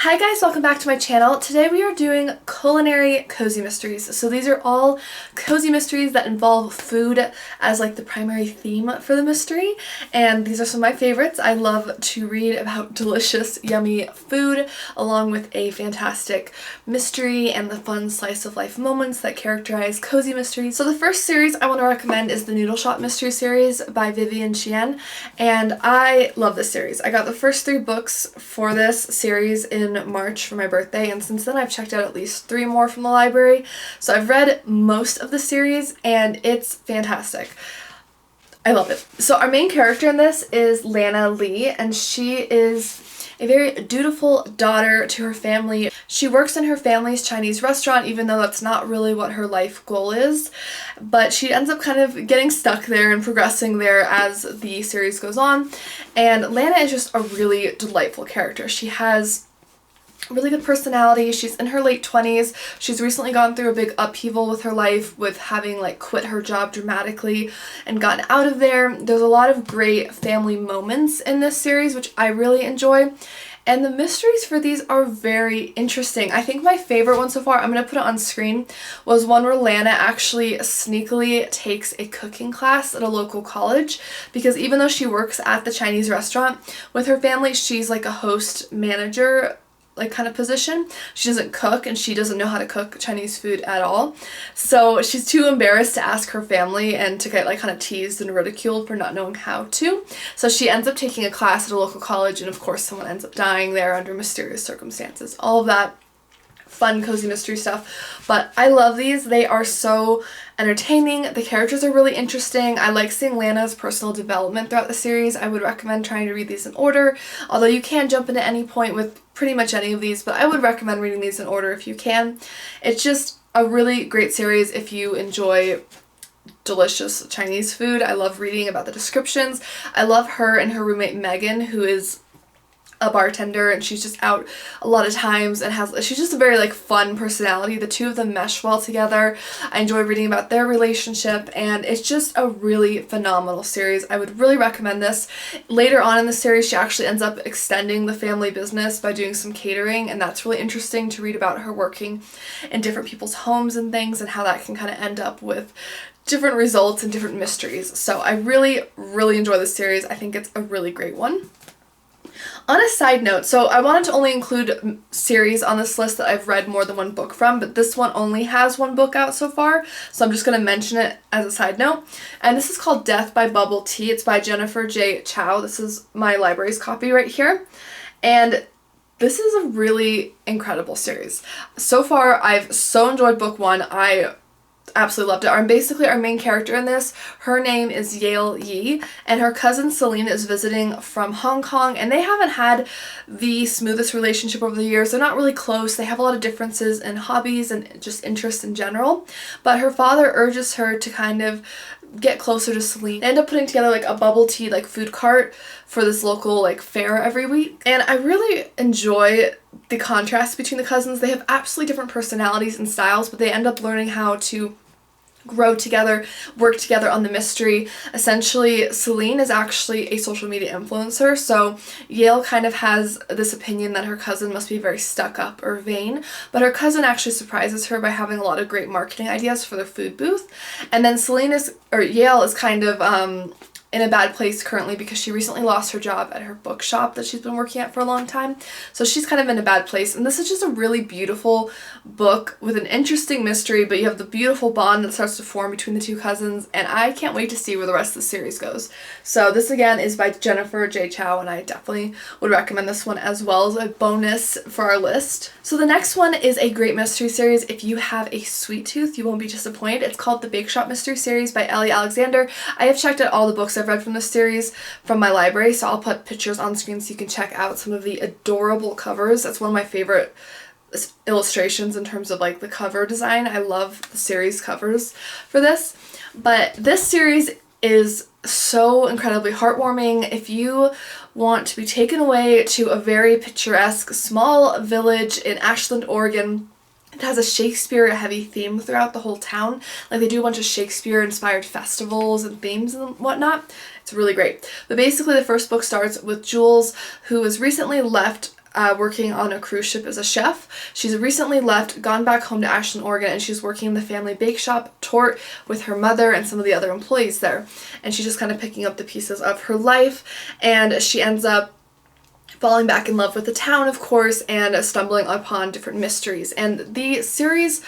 Hi guys, welcome back to my channel. Today we are doing culinary cozy mysteries. So these are all cozy mysteries that involve food as like the primary theme for the mystery, and these are some of my favorites. I love to read about delicious, yummy food along with a fantastic mystery and the fun slice of life moments that characterize cozy mysteries. So the first series I want to recommend is the Noodle Shop mystery series by Vivien and Chien, and I love this series. I got the first 3 books for this series in March for my birthday, and since then I've checked out at least 3 more from the library. So I've read most of the series and it's fantastic. I love it. So our main character in this is Lana Lee, and she is a very dutiful daughter to her family. She works in her family's Chinese restaurant, even though that's not really what her life goal is, but she ends up kind of getting stuck there and progressing there as the series goes on. And Lana is just a really delightful character. She has really good personality. She's in her late 20s. She's recently gone through a big upheaval with her life, with having like quit her job dramatically and gotten out of there. There's a lot of great family moments in this series, which I really enjoy. And the mysteries for these are very interesting. I think my favorite one so far, I'm going to put it on screen, was one where Lana actually sneakily takes a cooking class at a local college, because even though she works at the Chinese restaurant with her family, she's like a host manager like kind of position. She doesn't cook, and she doesn't know how to cook Chinese food at all. So she's too embarrassed to ask her family and to get like kind of teased and ridiculed for not knowing how to. So she ends up taking a class at a local college, and of course someone ends up dying there under mysterious circumstances. All of that fun cozy mystery stuff. But I love these. They are so entertaining. The characters are really interesting. I like seeing Lana's personal development throughout the series. I would recommend trying to read these in order, although you can jump in at any point with pretty much any of these, but I would recommend reading these in order if you can. It's just a really great series if you enjoy delicious Chinese food. I love reading about the descriptions. I love her and her roommate Megan, who is a bartender, and she's just out a lot of times and she's just a very like fun personality. The two of them mesh well together. I enjoy reading about their relationship, and it's just a really phenomenal series. I would really recommend this. Later on in the series, she actually ends up extending the family business by doing some catering, and that's really interesting to read about her working in different people's homes and things, and how that can kind of end up with different results and different mysteries. So I really enjoy this series. I think it's a really great one. On a side note, so I wanted to only include series on this list that I've read more than 1 book from, but this one only has 1 book out so far, so I'm just going to mention it as a side note. And this is called Death by Bubble Tea. It's by Jennifer J. Chow. This is my library's copy right here. And this is a really incredible series. So far, I've so enjoyed book 1. I absolutely loved it. Basically our main character in this, her name is Yale Yi, and her cousin Celine is visiting from Hong Kong, and they haven't had the smoothest relationship over the years. They're not really close. They have a lot of differences in hobbies and just interests in general, but her father urges her to kind of get closer to Celine. They end up putting together like a bubble tea like food cart for this local like fair every week, and I really enjoy the contrast between the cousins. They have absolutely different personalities and styles, but they end up learning how to grow together, work together on the mystery. Essentially, Celine is actually a social media influencer, so Yale kind of has this opinion that her cousin must be very stuck up or vain, but her cousin actually surprises her by having a lot of great marketing ideas for their food booth. And then Yale is kind of in a bad place currently because she recently lost her job at her bookshop that she's been working at for a long time. So she's kind of in a bad place, and this is just a really beautiful book with an interesting mystery, but you have the beautiful bond that starts to form between the 2 cousins, and I can't wait to see where the rest of the series goes. So this again is by Jennifer J. Chow, and I definitely would recommend this one as well as a bonus for our list. So the next one is a great mystery series. If you have a sweet tooth, you won't be disappointed. It's called the Bakeshop mystery series by Ellie Alexander. I have checked out all the books I've read from this series from my library, so I'll put pictures on screen so you can check out some of the adorable covers. That's one of my favorite illustrations in terms of like the cover design. I love the series covers for this. But this series is so incredibly heartwarming. If you want to be taken away to a very picturesque small village in Ashland, Oregon, it has a Shakespeare-heavy theme throughout the whole town. Like, they do a bunch of Shakespeare-inspired festivals and themes and whatnot. It's really great. But basically, the first book starts with Jules, who has recently left working on a cruise ship as a chef. She's recently left, gone back home to Ashland, Oregon, and she's working in the family Bakeshop Tort with her mother and some of the other employees there. And she's just kind of picking up the pieces of her life, and she ends up falling back in love with the town, of course, and stumbling upon different mysteries. And the series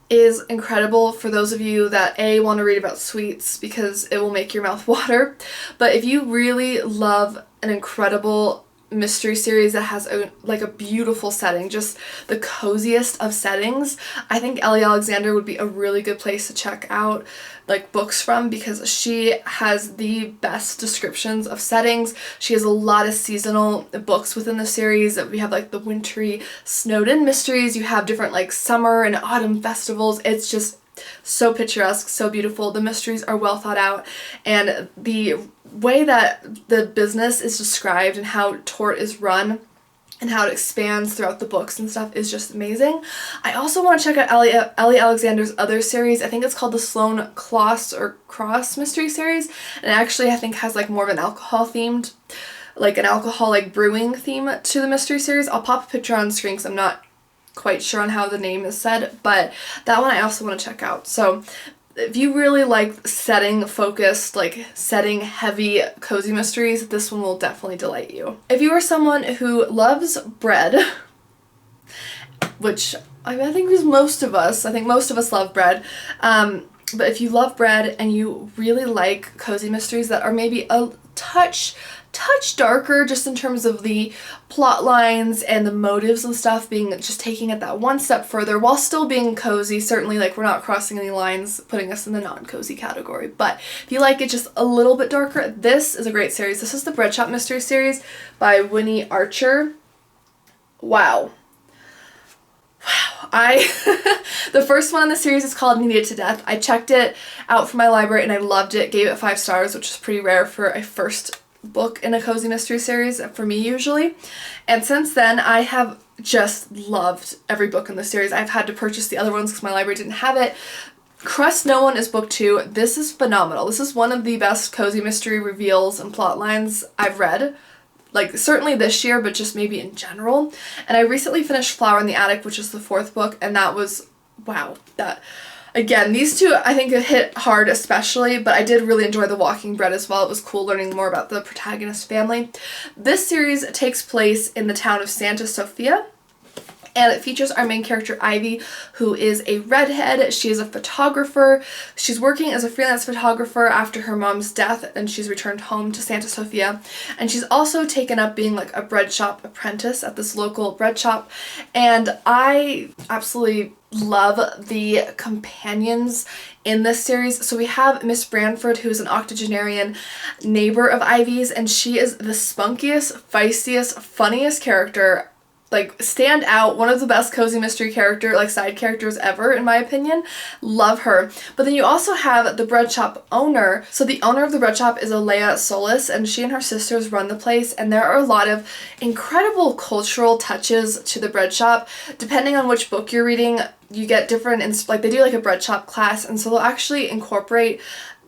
is incredible for those of you that want to read about sweets, because it will make your mouth water. But if you really love an incredible mystery series that has a beautiful setting, just the coziest of settings, I think Ellie Alexander would be a really good place to check out like books from, because she has the best descriptions of settings. She has a lot of seasonal books within the series. We have like the wintry snowed in mysteries, you have different like summer and autumn festivals. It's just so picturesque, so beautiful. The mysteries are well thought out, and the way that the business is described and how Tort is run and how it expands throughout the books and stuff is just amazing. I also want to check out Ellie Alexander's other series. I think it's called the Sloane Kloss or Cross mystery series, and actually I think has like more of an alcohol themed, like an alcohol like brewing theme to the mystery series. I'll pop a picture on screen because I'm not quite sure on how the name is said, but that one I also want to check out. So if you really like setting focused, like setting heavy cozy mysteries, this one will definitely delight you. If you are someone who loves bread, which I think is most of us, I think most of us love bread, but if you love bread and you really like cozy mysteries that are maybe a touch darker, just in terms of the plot lines and the motives and stuff, being just taking it that one step further while still being cozy. Certainly, like, we're not crossing any lines putting us in the non-cozy category, but if you like it just a little bit darker, this is a great series. This is the Breadshop mystery series by Winnie Archer. Wow. The first one in the series is called Needed to Death. I checked it out from my library and I loved it, gave it 5 stars, which is pretty rare for a first book in a cozy mystery series for me usually. And since then I have just loved every book in the series. I've had to purchase the other ones because my library didn't have it. Crust No One is book 2. This is phenomenal. This is one of the best cozy mystery reveals and plot lines I've read. Like, certainly this year, but just maybe in general. And I recently finished Flower in the Attic, which is the 4th book, and that was, wow. That, again, these two I think hit hard especially, but I did really enjoy The Walking Bread as well. It was cool learning more about the protagonist family. This series takes place in the town of Santa Sofia, and it features our main character, Ivy, who is a redhead. She is a photographer. She's working as a freelance photographer after her mom's death, and she's returned home to Santa Sofia. And she's also taken up being like a bread shop apprentice at this local bread shop. And I absolutely love the companions in this series. So we have Miss Branford, who is an octogenarian neighbor of Ivy's, and she is the spunkiest, feistiest, funniest character. Like, stand out, one of the best cozy mystery side characters ever, in my opinion. Love her. But then you also have the bread shop owner. So the owner of the bread shop is Alea Solis, and she and her sisters run the place, and there are a lot of incredible cultural touches to the bread shop. Depending on which book you're reading, you get different, like, they do like a bread shop class, and so they'll actually incorporate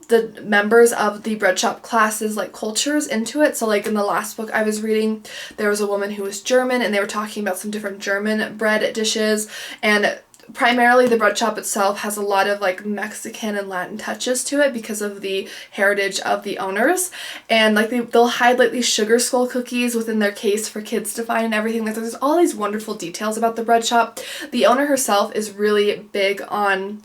the members of the bread shop classes like cultures into it. So like in the last book I was reading, there was a woman who was German, and they were talking about some different German bread dishes, and primarily the bread shop itself has a lot of like Mexican and Latin touches to it because of the heritage of the owners. And like they'll hide like these sugar skull cookies within their case for kids to find and everything. Like, there's all these wonderful details about the bread shop. The owner herself is really big on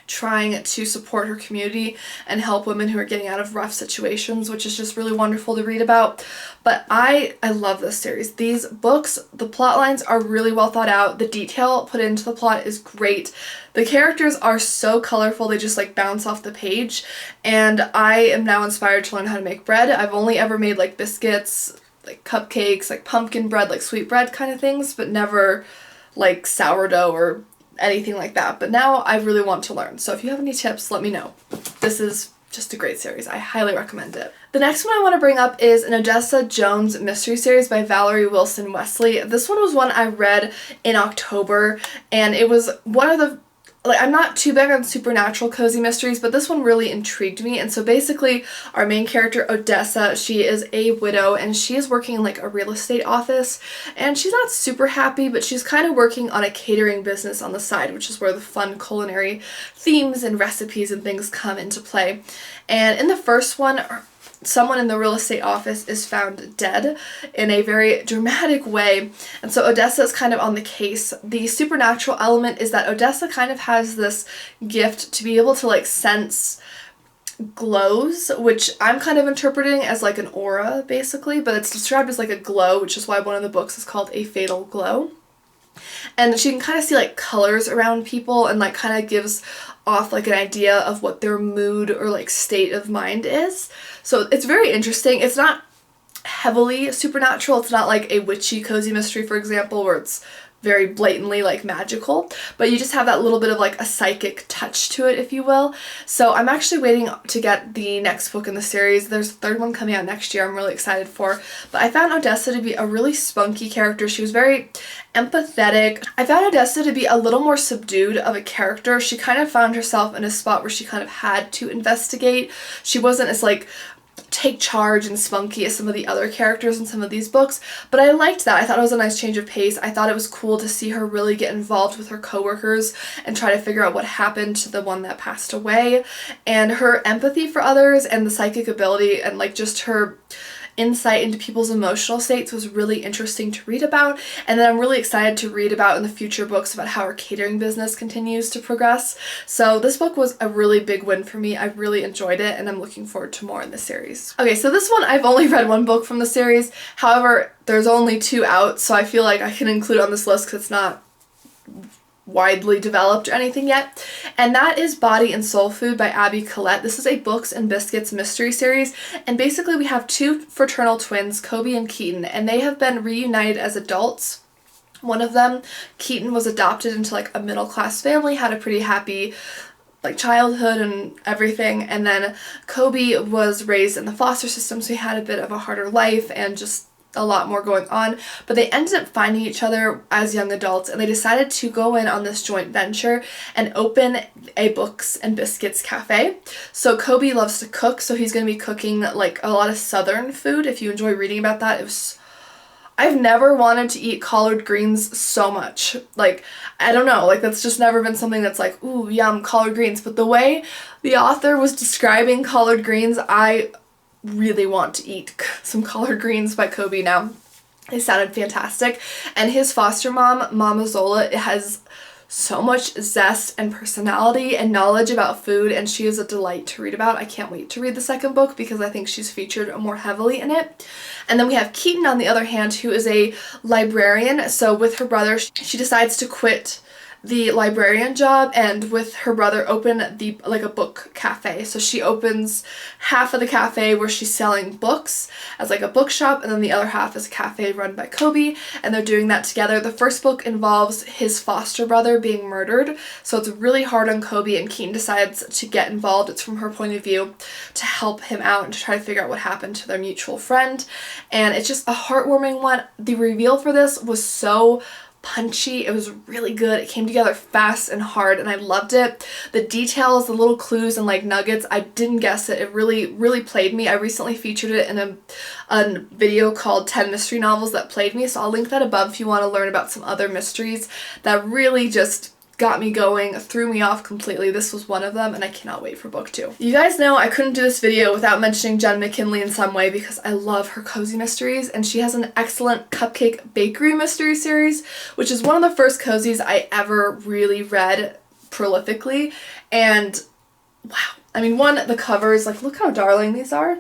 trying to support her community and help women who are getting out of rough situations, which is just really wonderful to read about. But I love this series. These books, the plot lines are really well thought out. The detail put into the plot is great. The characters are so colorful, they just like bounce off the page, and I am now inspired to learn how to make bread. I've only ever made like biscuits, like cupcakes, like pumpkin bread, like sweet bread kind of things, but never like sourdough or anything like that. But now I really want to learn. So if you have any tips, let me know. This is just a great series. I highly recommend it. The next one I want to bring up is an Odessa Jones mystery series by Valerie Wilson Wesley. This one was one I read in October, and it was one of the like, I'm not too big on supernatural cozy mysteries, but this one really intrigued me. And so basically our main character, Odessa, she is a widow and she is working in like a real estate office, and she's not super happy, but she's kind of working on a catering business on the side, which is where the fun culinary themes and recipes and things come into play. And in the first one, someone in the real estate office is found dead in a very dramatic way, and so Odessa is kind of on the case. The supernatural element is that Odessa kind of has this gift to be able to like sense glows, which I'm kind of interpreting as like an aura basically, but it's described as like a glow, which is why one of the books is called A Fatal Glow. And she can kind of see like colors around people and like kind of gives off like an idea of what their mood or like state of mind is. So it's very interesting. It's not heavily supernatural. It's not like a witchy cozy mystery, for example, where it's very blatantly like magical, but you just have that little bit of like a psychic touch to it, if you will. So I'm actually waiting to get the next book in the series. There's a third one coming out next year I'm really excited for, but I found Odessa to be a really spunky character. She was very empathetic. I found Odessa to be a little more subdued of a character. She kind of found herself in a spot where she kind of had to investigate. She wasn't as like take charge and spunky as some of the other characters in some of these books, but I liked that. I thought it was a nice change of pace. I thought it was cool to see her really get involved with her coworkers and try to figure out what happened to the one that passed away, and her empathy for others and the psychic ability and like just her insight into people's emotional states was really interesting to read about. And then I'm really excited to read about in the future books about how her catering business continues to progress. So this book was a really big win for me. I really enjoyed it and I'm looking forward to more in the series. Okay, so this one I've only read one book from the series. However, there's only 2 out, so I feel like I can include on this list because it's not widely developed or anything yet, and that is Body and Soul Food by Abbey Collette. This is a Books and Biscuits mystery series, and basically we have 2 fraternal twins, Kobe and Keaton, and they have been reunited as adults. One of them, Keaton, was adopted into like a middle-class family, had a pretty happy like childhood and everything, and then Kobe was raised in the foster system, so he had a bit of a harder life and just a lot more going on, but they ended up finding each other as young adults, and they decided to go in on this joint venture and open a Books and Biscuits cafe. So Kobe loves to cook, so he's going to be cooking like a lot of southern food. If you enjoy reading about that, I've never wanted to eat collard greens so much. Like, I don't know, like that's just never been something that's like, ooh, yum, collard greens. But the way the author was describing collard greens, I really want to eat some collard greens by Kobe now. They sounded fantastic. And his foster mom, Mama Zola, has so much zest and personality and knowledge about food, and she is a delight to read about. I can't wait to read the second book because I think she's featured more heavily in it. And then we have Keaton, on the other hand, who is a librarian. So with her brother, she decides to quit the librarian job and with her brother open a book cafe. So she opens half of the cafe where she's selling books as like a bookshop, and then the other half is a cafe run by Kobe, and they're doing that together. The first book involves his foster brother being murdered, so it's really hard on Kobe, and Keaton decides to get involved. It's from her point of view to help him out and to try to figure out what happened to their mutual friend, and it's just a heartwarming one. The reveal for this was so punchy. It was really good. It came together fast and hard, and I loved it. The details, the little clues and like nuggets, I didn't guess it. It really played me. I recently featured it in a video called 10 Mystery Novels That Played Me, so I'll link that above if you want to learn about some other mysteries that really just got me going, threw me off completely. This was one of them, and I cannot wait for book 2. You guys know I couldn't do this video without mentioning Jenn McKinlay in some way because I love her cozy mysteries, and she has an excellent Cupcake bakery mystery series, which is one of the first cozies I ever really read prolifically, and wow. I mean, the covers, like, look how darling these are.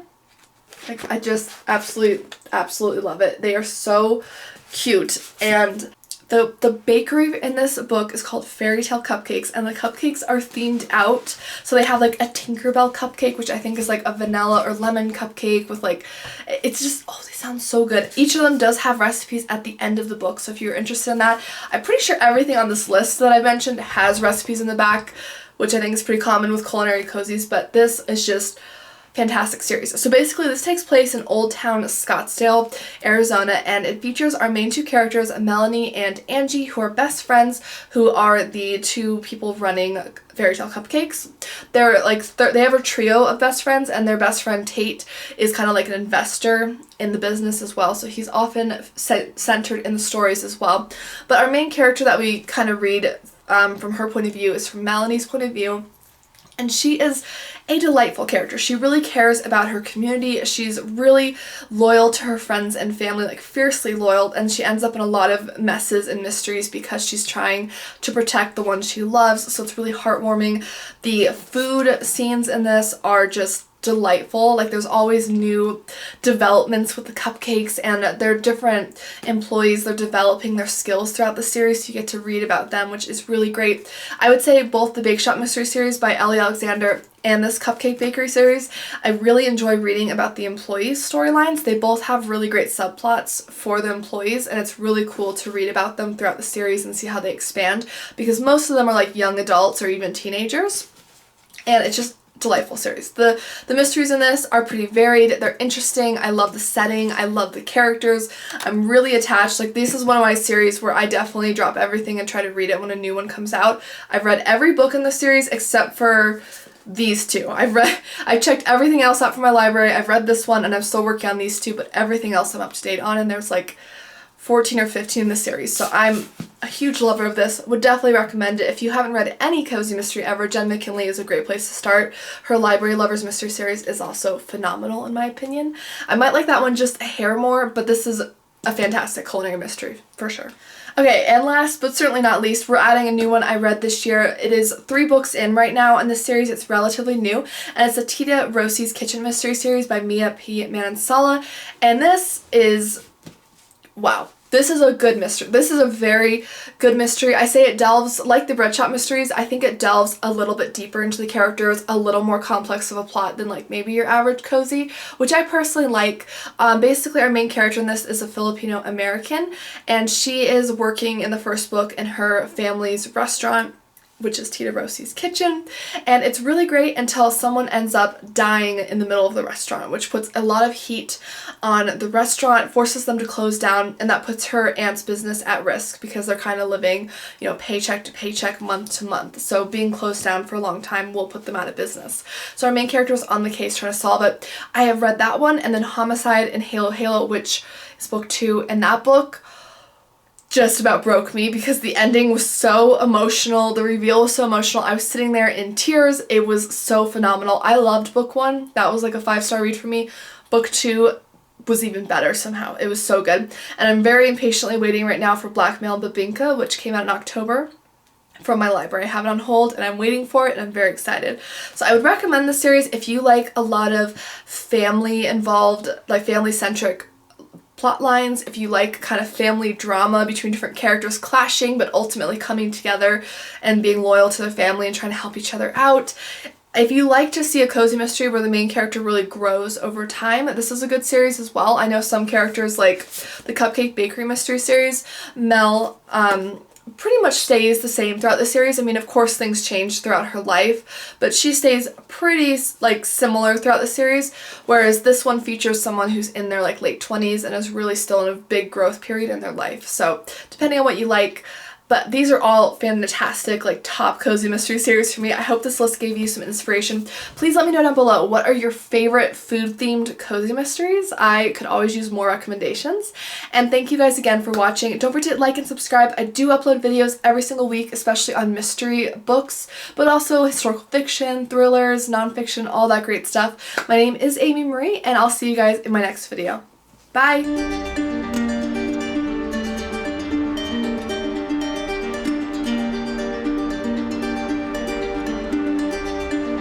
Like, I just absolutely love it. They are so cute, and the bakery in this book is called Fairy Tale Cupcakes, and the cupcakes are themed out. So they have like a Tinkerbell cupcake, which I think is like a vanilla or lemon cupcake with like, it's just, oh, they sound so good. Each of them does have recipes at the end of the book, so if you're interested in that, I'm pretty sure everything on this list that I mentioned has recipes in the back, which I think is pretty common with culinary cozies, but this is just fantastic series. So basically this takes place in Old Town Scottsdale, Arizona, and it features our main two characters, Melanie and Angie, who are best friends, who are the two people running Fairy Tale Cupcakes. They have a trio of best friends, and their best friend Tate is kind of like an investor in the business as well, so he's often centered in the stories as well. But our main character that we kind of read from her point of view is from Melanie's point of view. And she is a delightful character. She really cares about her community. She's really loyal to her friends and family, like fiercely loyal, and she ends up in a lot of messes and mysteries because she's trying to protect the ones she loves, so it's really heartwarming. The food scenes in this are just delightful. Like, there's always new developments with the cupcakes, and they're different employees. They're developing their skills throughout the series, so you get to read about them, which is really great. I would say both the Bakeshop mystery series by Ellie Alexander and this Cupcake Bakery series, I really enjoy reading about the employees' storylines. They both have really great subplots for the employees, and it's really cool to read about them throughout the series and see how they expand, because most of them are like young adults or even teenagers, and it's just delightful series. The mysteries in this are pretty varied. They're interesting. I love the setting. I love the characters. I'm really attached. Like, this is one of my series where I definitely drop everything and try to read it when a new one comes out. I've read every book in the series except for these two. I've checked everything else out from my library. I've read this one and I'm still working on these two, but everything else I'm up to date on, and there's like 14 or 15 in the series, so I'm a huge lover of this. Would definitely recommend it. If you haven't read any cozy mystery ever, Jenn McKinlay is a great place to start. Her Library Lovers mystery series is also phenomenal in my opinion. I might like that one just a hair more, but this is a fantastic culinary mystery for sure. Okay, and last but certainly not least, we're adding a new one I read this year. It is 3 books in right now in this series. It's relatively new, and it's the Tita Rosie's Kitchen mystery series by Mia P. Manansala, and this is, wow. This is a good mystery. This is a very good mystery. I say it delves, like the Breadshop mysteries, I think it delves a little bit deeper into the characters, a little more complex of a plot than like maybe your average cozy, which I personally like. Basically, our main character in this is a Filipino American, and she is working in the first book in her family's restaurant, which is Tita Rosie's Kitchen, and it's really great until someone ends up dying in the middle of the restaurant, which puts a lot of heat on the restaurant, forces them to close down, and that puts her aunt's business at risk because they're kind of living, you know, paycheck to paycheck, month to month. So being closed down for a long time will put them out of business. So our main character is on the case trying to solve it. I have read that one, and then Homicide in Halo Halo, which is book 2, and that book just about broke me because the ending was so emotional. The reveal was so emotional. I was sitting there in tears. It was so phenomenal. I loved book 1. That was like a 5-star read for me. Book 2 was even better somehow. It was so good. And I'm very impatiently waiting right now for Blackmail Babinka, which came out in October from my library. I have it on hold and I'm waiting for it, and I'm very excited. So I would recommend this series if you like a lot of family involved, like family centric plot lines, if you like kind of family drama between different characters clashing but ultimately coming together and being loyal to their family and trying to help each other out. If you like to see a cozy mystery where the main character really grows over time, this is a good series as well. I know some characters, like the Cupcake Bakery mystery series, Mel pretty much stays the same throughout the series. I mean, of course things change throughout her life, but she stays pretty like similar throughout the series, whereas this one features someone who's in their like late 20s and is really still in a big growth period in their life. So depending on what you like, but these are all fantastic, like top cozy mystery series for me. I hope this list gave you some inspiration. Please let me know down below, what are your favorite food-themed cozy mysteries? I could always use more recommendations. And thank you guys again for watching. Don't forget to like and subscribe. I do upload videos every single week, especially on mystery books, but also historical fiction, thrillers, nonfiction, all that great stuff. My name is Amy Marie, and I'll see you guys in my next video. Bye!